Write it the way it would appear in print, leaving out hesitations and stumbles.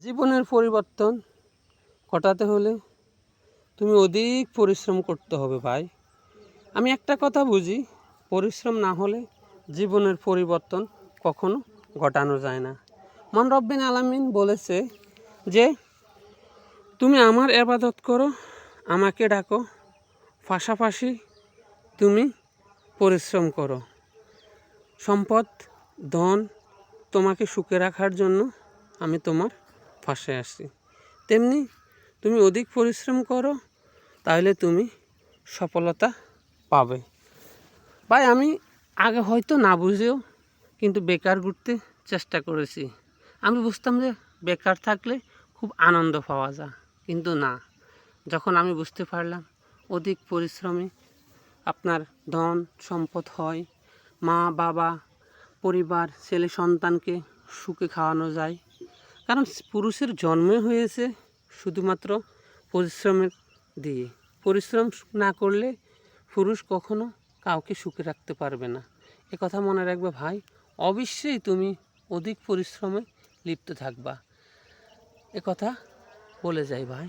জীবনের পরিবর্তন ঘটাতে হলে তুমি অধিক পরিশ্রম করতে হবে ভাই। আমি একটা কথা বুঝি, পরিশ্রম না হলে জীবনের পরিবর্তন কখনো ঘটানো যায় না। মহান রব্বুল আলামিন বলেছে যে তুমি আমার ইবাদত করো, আমাকে ডাকো, পাশাপাশি তুমি পরিশ্রম করো। সম্পদ, ধন তোমাকে সুখে রাখার জন্য আমি তোমার পাশে আসি। তেমনি তুমি অধিক পরিশ্রম করো, তাহলে তুমি সফলতা পাবে। ভাই আমি আগে হয়তো না বুঝেও কিন্তু বেকার ঘুরতে চেষ্টা করেছি। আমি বুঝতাম যে বেকার থাকলে খুব আনন্দ পাওয়া যায়, কিন্তু না। যখন আমি বুঝতে পারলাম অধিক পরিশ্রমে আপনার ধন সম্পদ হয়, মা বাবা পরিবার ছেলে সন্তানকে সুখে খাওয়ানো যায়। কারণ পুরুষের জন্ম হয়েছে শুধুমাত্র পরিশ্রমের দিয়ে। পরিশ্রম না করলে পুরুষ কখনো কাউকে সুখে রাখতে পারবে না। কথা মনে রাখবে ভাই, অবশ্যই তুমি অধিক পরিশ্রমে লিপ্ত থাকবা। কথা বলে যাই ভাই।